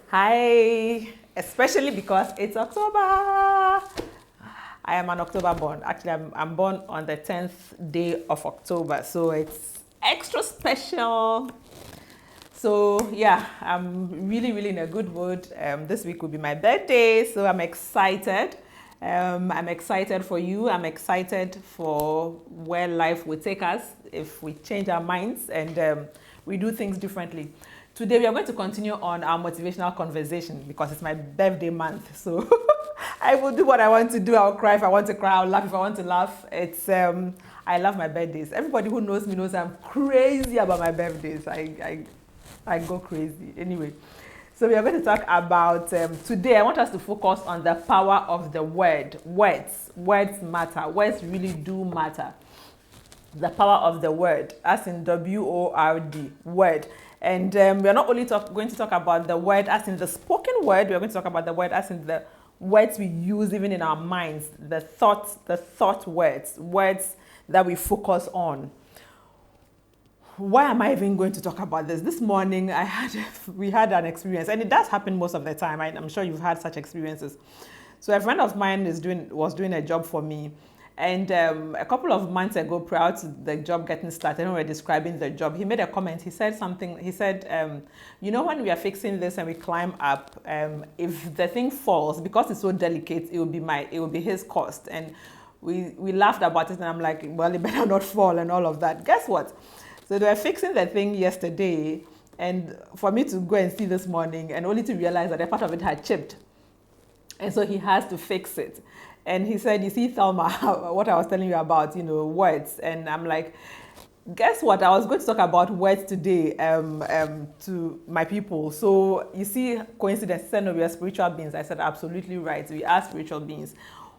Hi, especially because it's October. I am an October born. Actually, I'm born on the 10th day of October, so it's extra special. So yeah, I'm really in a good mood. This week will be my birthday, so I'm excited. I'm excited for you. I'm excited for where life will take us if we change our minds and we do things differently. Today we are going to continue on our motivational conversation because it's my birthday month. So I will do what I want to do. I'll cry if I want to cry. I'll laugh if I want to laugh. It's I love my birthdays. Everybody who knows me knows I'm crazy about my birthdays. I go crazy. Anyway, so we are going to talk about, today I want us to focus on the power of the word. Words matter. Words really do matter. The power of the word, as in W-O-R-D, word. And we are not only going to talk about the word as in the spoken word, we are going to talk about the word as in the words we use even in our minds, the thought words that we focus on. Why am I even going to talk about this? This morning we had an experience, and it does happen most of the time. I'm sure you've had such experiences. So a friend of mine was doing a job for me, and a couple of months ago, prior to the job getting started, when we were describing the job, he made a comment. He said something. He said, when we are fixing this and we climb up, if the thing falls, because it's so delicate, it will be his cost. And we laughed about it, and I'm like, well, it better not fall and all of that. Guess what? So they were fixing the thing yesterday, and for me to go and see this morning, and only to realize that a part of it had chipped. And so he has to fix it. And he said, you see, Thelma, what I was telling you about, words. And I'm like, guess what? I was going to talk about words today to my people. So you see, coincidence, he said, no, we are spiritual beings. I said, absolutely right. We are spiritual beings.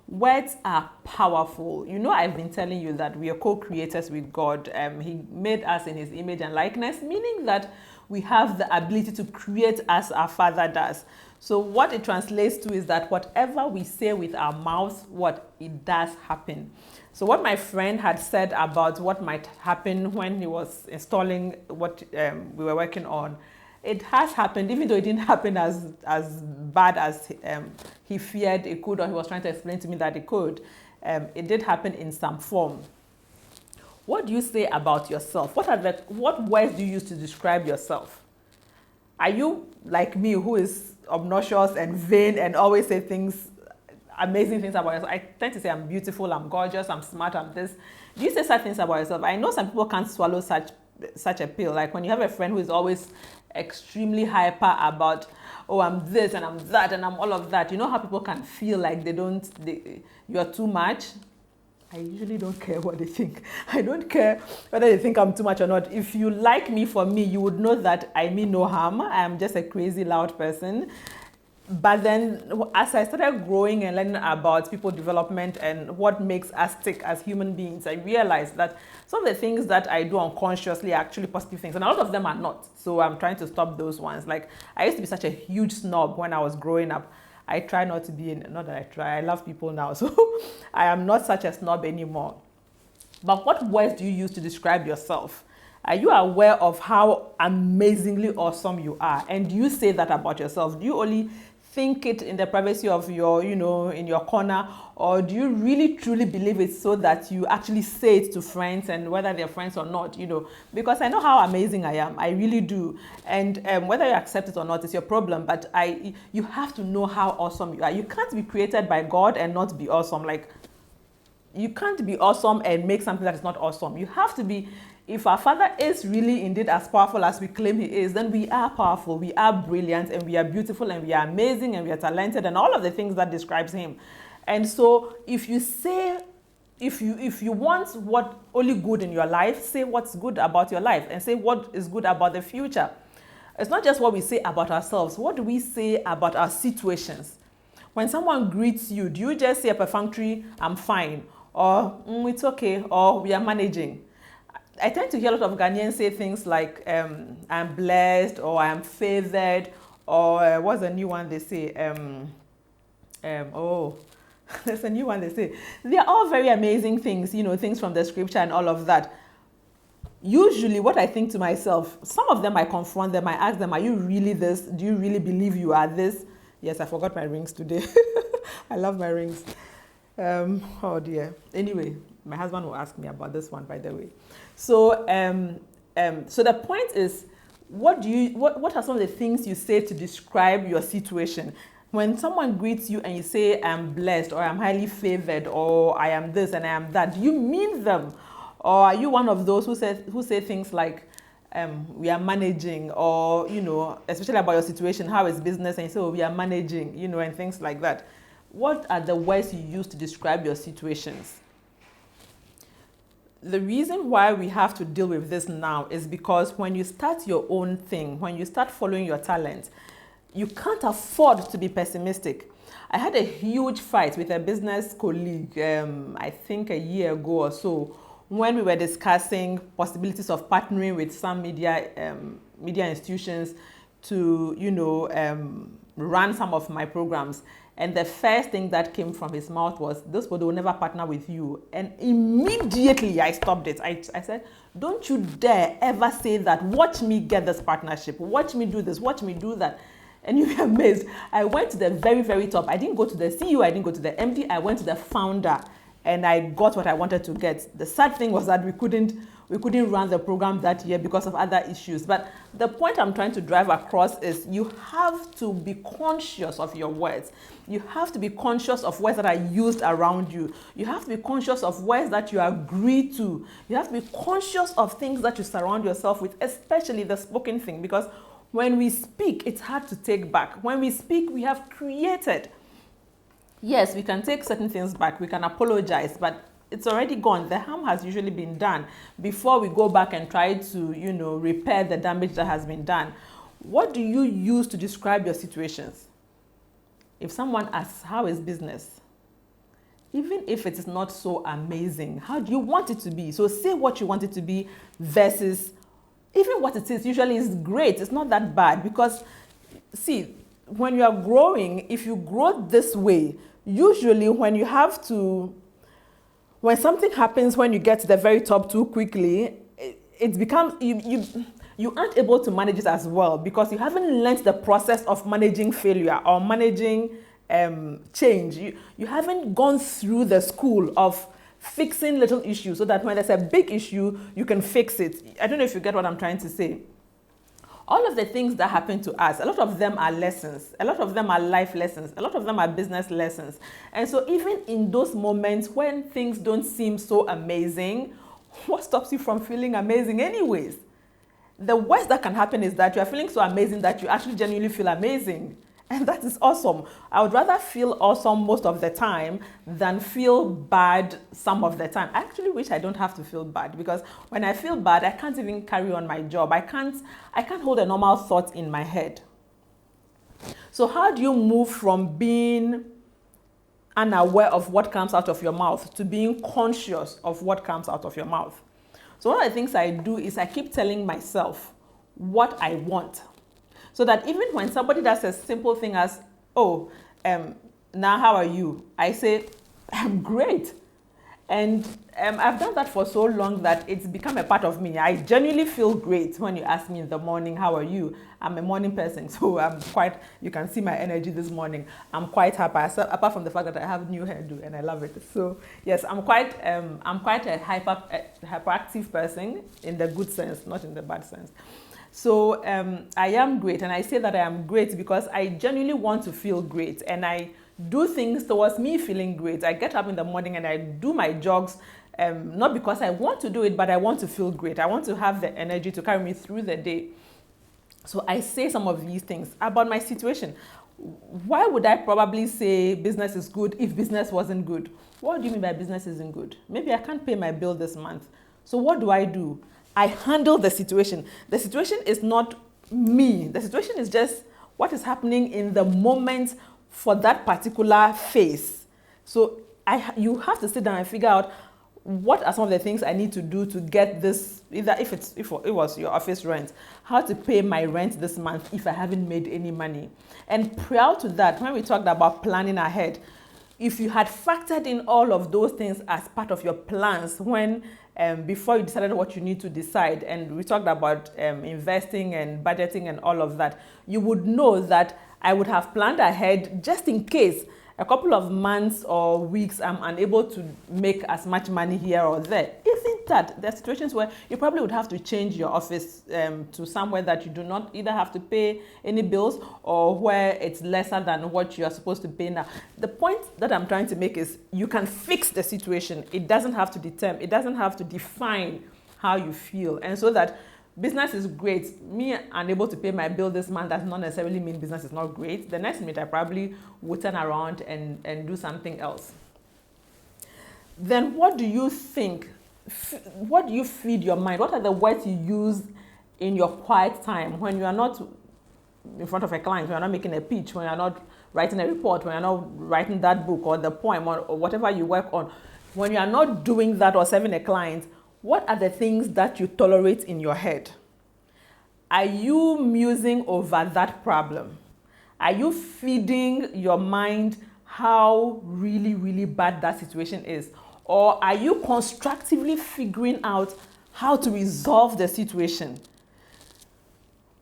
Words are powerful. I've been telling you that we are co-creators with God. He made us in his image and likeness, meaning that we have the ability to create as our Father does. So what it translates to is that whatever we say with our mouths, it does happen. So what my friend had said about what might happen when he was installing what we were working on, it has happened, even though it didn't happen as bad as he feared it could, or he was trying to explain to me that it could. It did happen in some form. What do you say about yourself? What words do you use to describe yourself? Are you like me, who is obnoxious and vain and always say amazing things about yourself? I tend to say I'm beautiful, I'm gorgeous, I'm smart, I'm this. Do you say such things about yourself? I know some people can't swallow such a pill. Like when you have a friend who is always extremely hyper about, oh, I'm this and I'm that and I'm all of that. You know how people can feel like you're too much? I usually don't care what they think. I don't care whether they think I'm too much or not. If you like me for me, you would know that I mean no harm. I'm just a crazy loud person. But then as I started growing and learning about people development and what makes us tick as human beings, I realized that some of the things that I do unconsciously are actually positive things, and a lot of them are not. So I'm trying to stop those ones. Like I used to be such a huge snob when I was growing up. I try not to be, not that I try, I love people now. So I am not such a snob anymore. But what words do you use to describe yourself? Are you aware of how amazingly awesome you are? And do you say that about yourself? Do you only think it in the privacy of your, in your corner, or do you really truly believe it so that you actually say it to friends, and whether they're friends or not, because I know how amazing I am. I really do. And whether you accept it or not is your problem, but you have to know how awesome you are. You can't be created by God and not be awesome. Like, you can't be awesome and make something that is not awesome. You have to be. If our Father is really indeed as powerful as we claim he is, then we are powerful, we are brilliant, and we are beautiful, and we are amazing, and we are talented, and all of the things that describes him. And so if you want what only good in your life, say what's good about your life, and say what is good about the future. It's not just what we say about ourselves. What do we say about our situations? When someone greets you, do you just say a perfunctory, I'm fine, or it's okay, or we are managing? I tend to hear a lot of Ghanaians say things like, I'm blessed, or I'm favored, or what's the new one they say? There's a new one they say. They're all very amazing things, things from the scripture and all of that. Usually what I think to myself, some of them I confront them, I ask them, are you really this? Do you really believe you are this? Yes, I forgot my rings today. I love my rings. Oh dear. Anyway, my husband will ask me about this one, by the way. So, so the point is, what are some of the things you say to describe your situation? When someone greets you and you say, I'm blessed, or I'm highly favored, or I am this and I am that, do you mean them? Or are you one of those who say things like, we are managing, or, especially about your situation, how is business, and you say, oh, we are managing, and things like that. What are the words you use to describe your situations? The reason why we have to deal with this now is because when you start your own thing, when you start following your talent, you can't afford to be pessimistic. I had a huge fight with a business colleague, I think a year ago or so, when we were discussing possibilities of partnering with some media institutions to, run some of my programs. And the first thing that came from his mouth was, those people will never partner with you. And immediately I stopped it. I said, don't you dare ever say that. Watch me get this partnership. Watch me do this. Watch me do that. And you'll be amazed. I went to the very, very top. I didn't go to the CEO. I didn't go to the MD. I went to the founder. And I got what I wanted to get. The sad thing was that we couldn't run the program that year because of other issues. But the point I'm trying to drive across is you have to be conscious of your words. You have to be conscious of words that are used around you. You have to be conscious of words that you agree to. You have to be conscious of things that you surround yourself with, especially the spoken thing. Because when we speak, it's hard to take back. When we speak, we have created. Yes, we can take certain things back. We can apologize, but it's already gone. The harm has usually been done before we go back and try to, repair the damage that has been done. What do you use to describe your situations? If someone asks, how is business? Even if it is not so amazing, how do you want it to be? So say what you want it to be versus even what it is usually is great. It's not that bad because, see, when you are growing, if you grow this way, usually when something happens when you get to the very top too quickly, it becomes, you aren't able to manage it as well because you haven't learned the process of managing failure or managing change. You haven't gone through the school of fixing little issues so that when there's a big issue, you can fix it. I don't know if you get what I'm trying to say. All of the things that happen to us, a lot of them are lessons. A lot of them are life lessons. A lot of them are business lessons. And so even in those moments when things don't seem so amazing, what stops you from feeling amazing anyways? The worst that can happen is that you are feeling so amazing that you actually genuinely feel amazing. And that is awesome. I would rather feel awesome most of the time than feel bad some of the time. I actually wish I don't have to feel bad because when I feel bad, I can't even carry on my job. I can't hold a normal thought in my head. So how do you move from being unaware of what comes out of your mouth to being conscious of what comes out of your mouth? So one of the things I do is I keep telling myself what I want. So that even when somebody does a simple thing as, oh, now how are you? I say, I'm great. And I've done that for so long that it's become a part of me. I genuinely feel great when you ask me in the morning, how are you? I'm a morning person, so you can see my energy this morning. I'm quite happy, apart from the fact that I have new hairdo and I love it. So yes, I'm quite a hyperactive person in the good sense, not in the bad sense. So I am great, and I say that I am great because I genuinely want to feel great, and I do things towards me feeling great. I get up in the morning and I do my jogs, not because I want to do it, but I want to feel great. I want to have the energy to carry me through the day. So I say some of these things about my situation. Why would I probably say business is good if business wasn't good? What do you mean by business isn't good? Maybe I can't pay my bill this month. So what do? I handle the situation. The situation is not me. The situation is just what is happening in the moment for that particular phase. So you have to sit down and figure out what are some of the things I need to do to get this, either if it was your office rent, how to pay my rent this month if I haven't made any money. And prior to that, when we talked about planning ahead, if you had factored in all of those things as part of your plans when before you decided what you need to decide, and we talked about investing and budgeting and all of that, you would know that I would have planned ahead just in case a couple of months or weeks I'm unable to make as much money here or there. Isn't that there are situations where you probably would have to change your office to somewhere that you do not either have to pay any bills or where it's lesser than what you are supposed to pay now. The point that I'm trying to make is you can fix the situation. It doesn't have to define how you feel. And so that business is great. Me unable to pay my bill this month does not necessarily mean business is not great. The next minute I probably would turn around and do something else. Then what do you think? What do you feed your mind? What are the words you use in your quiet time when you are not in front of a client, when you're not making a pitch, when you're not writing a report, when you're not writing that book or the poem or whatever you work on? When you are not doing that or serving a client, what are the things that you tolerate in your head? Are you musing over that problem? Are you feeding your mind how really, really bad that situation is? Or are you constructively figuring out how to resolve the situation?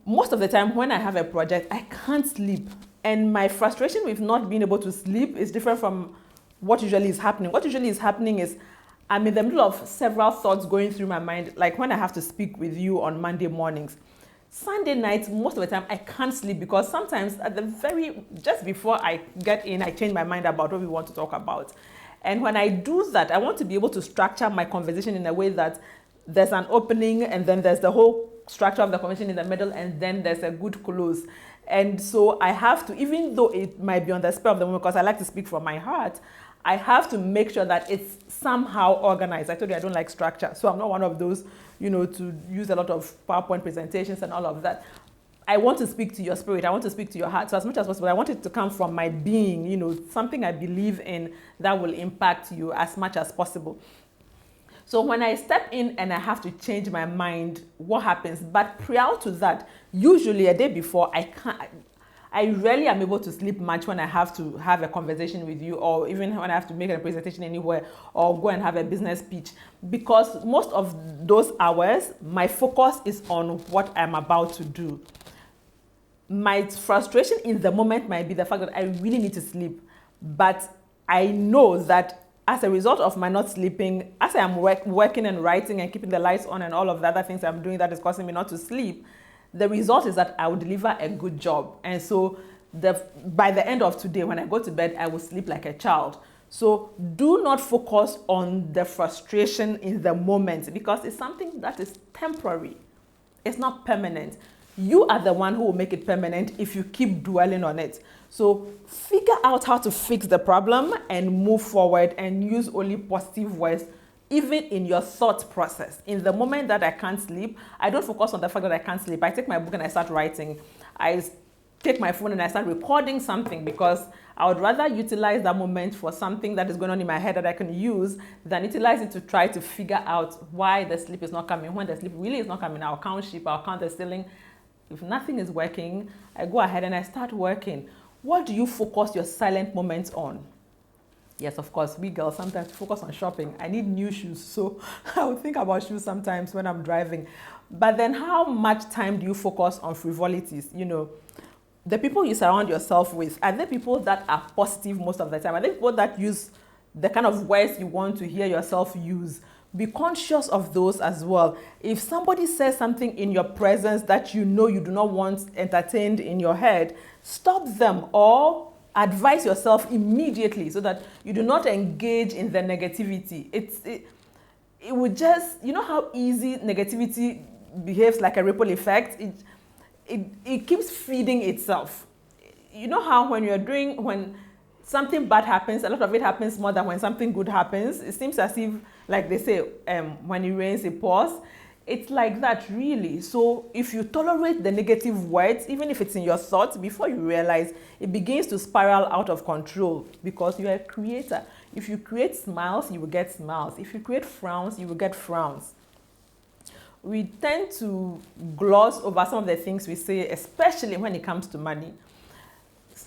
Most of the time when I have a project, I can't sleep. And my frustration with not being able to sleep is different from what usually is happening. What usually is happening is I'm in the middle of several thoughts going through my mind, like when I have to speak with you on Monday mornings. Sunday nights, most of the time, I can't sleep because sometimes just before I get in, I change my mind about what we want to talk about. And when I do that, I want to be able to structure my conversation in a way that there's an opening and then there's the whole structure of the conversation in the middle and then there's a good close. And so I have to, even though it might be on the spur of the moment because I like to speak from my heart, I have to make sure that it's somehow organized. I told you I don't like structure, so I'm not one of those, to use a lot of PowerPoint presentations and all of that. I want to speak to your spirit. I want to speak to your heart. So as much as possible, I want it to come from my being, something I believe in that will impact you as much as possible. So when I step in and I have to change my mind, what happens? But prior to that, usually a day before, I rarely am able to sleep much when I have to have a conversation with you or even when I have to make a presentation anywhere or go and have a business pitch, because most of those hours, my focus is on what I'm about to do. My frustration in the moment might be the fact that I really need to sleep, but I know that as a result of my not sleeping, as I am working and writing and keeping the lights on and all of the other things I'm doing that is causing me not to sleep, the result is that I will deliver a good job. And so by the end of today, when I go to bed, I will sleep like a child. So do not focus on the frustration in the moment because it's something that is temporary. It's not permanent. You are the one who will make it permanent if you keep dwelling on it. So figure out how to fix the problem and move forward and use only positive words even in your thought process. In the moment that I can't sleep, I don't focus on the fact that I can't sleep. I take my book and I start writing. I take my phone and I start recording something because I would rather utilize that moment for something that is going on in my head that I can use than utilize it to try to figure out why the sleep is not coming. When the sleep really is not coming, I'll count sheep, I'll count the ceiling. If nothing is working, I go ahead and I start working. What do you focus your silent moments on? Yes, of course, we girls sometimes focus on shopping. I need new shoes, so I would think about shoes sometimes when I'm driving. But then how much time do you focus on frivolities? The people you surround yourself with, are they people that are positive most of the time? Are they people that use the kind of words you want to hear yourself use? Be conscious of those as well. If somebody says something in your presence that you do not want entertained in your head, stop them or advise yourself immediately so that you do not engage in the negativity. It would just, how easy negativity behaves like a ripple effect? It keeps feeding itself. You know how when something bad happens, a lot of it happens more than when something good happens. It seems as if, like they say, when it rains, it pours. It's like that, really. So if you tolerate the negative words, even if it's in your thoughts, before you realize, it begins to spiral out of control because you are a creator. If you create smiles, you will get smiles. If you create frowns, you will get frowns. We tend to gloss over some of the things we say, especially when it comes to money.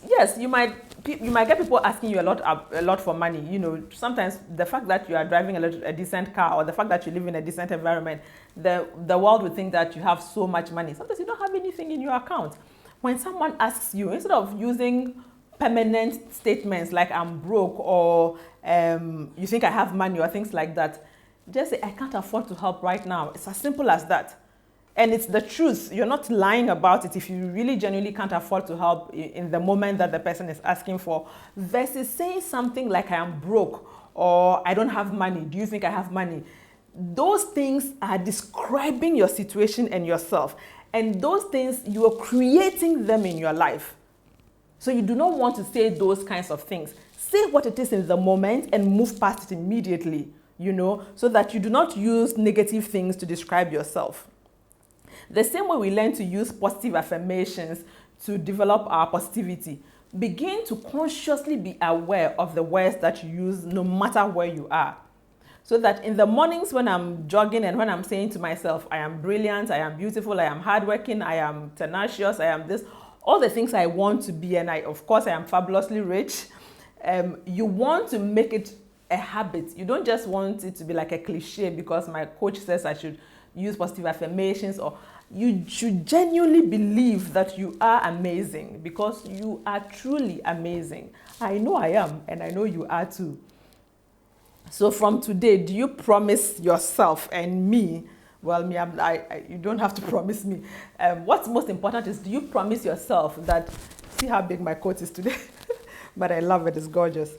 yes, you might get people asking you a lot for money. Sometimes the fact that you are driving a decent car, or the fact that you live in a decent environment, the world would think that you have so much money. Sometimes you don't have anything in your account. When someone asks you, instead of using permanent statements like I'm broke, or you think I have money, or things like that, just say I can't afford to help right now. It's as simple as that. And it's the truth. You're not lying about it if you really genuinely can't afford to help in the moment that the person is asking for, versus saying something like I am broke, or I don't have money. Do you think I have money? Those things are describing your situation and yourself. And those things, you are creating them in your life. So you do not want to say those kinds of things. Say what it is in the moment and move past it immediately, so that you do not use negative things to describe yourself. The same way we learn to use positive affirmations to develop our positivity, begin to consciously be aware of the words that you use no matter where you are. So that in the mornings when I'm jogging and when I'm saying to myself, I am brilliant, I am beautiful, I am hardworking, I am tenacious, I am this, all the things I want to be, and of course I am fabulously rich, you want to make it a habit. You don't just want it to be like a cliche because my coach says I should use positive affirmations, or you should genuinely believe that you are amazing, because you are truly amazing. I know I am, and I know you are too. So from today, do you promise yourself and me? Well, you don't have to promise me. What's most important is, do you promise yourself that, see how big my coat is today? But I love it, it's gorgeous.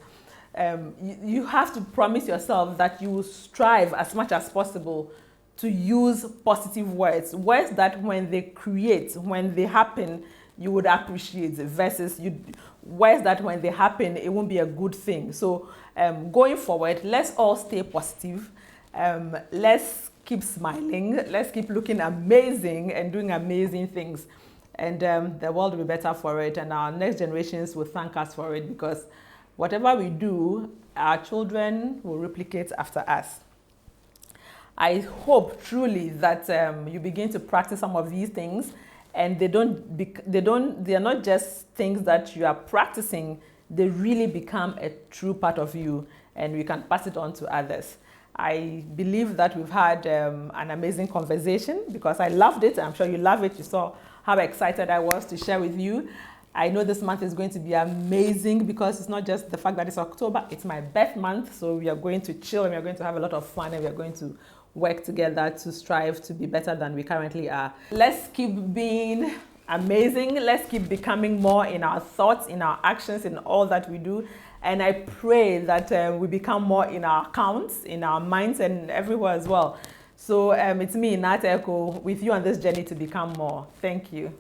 You have to promise yourself that you will strive as much as possible to use positive words that when they happen, you would appreciate, versus words that when they happen, it won't be a good thing. So going forward, let's all stay positive. Let's keep smiling. Let's keep looking amazing and doing amazing things. And the world will be better for it. And our next generations will thank us for it, because whatever we do, our children will replicate after us. I hope truly that you begin to practice some of these things, and they are not just things that you are practicing. They really become a true part of you, and we can pass it on to others. I believe that we've had an amazing conversation, because I loved it. I'm sure you love it. You saw how excited I was to share with you. I know this month is going to be amazing, because it's not just the fact that it's October, it's my birth month. So we are going to chill, and we are going to have a lot of fun, and we are going to work together to strive to be better than we currently are. Let's keep being amazing. Let's keep becoming more in our thoughts, in our actions, in all that we do. And I pray that we become more in our accounts, in our minds, and everywhere as well. So it's me, Naa Teiko, with you on this journey to become more. Thank you.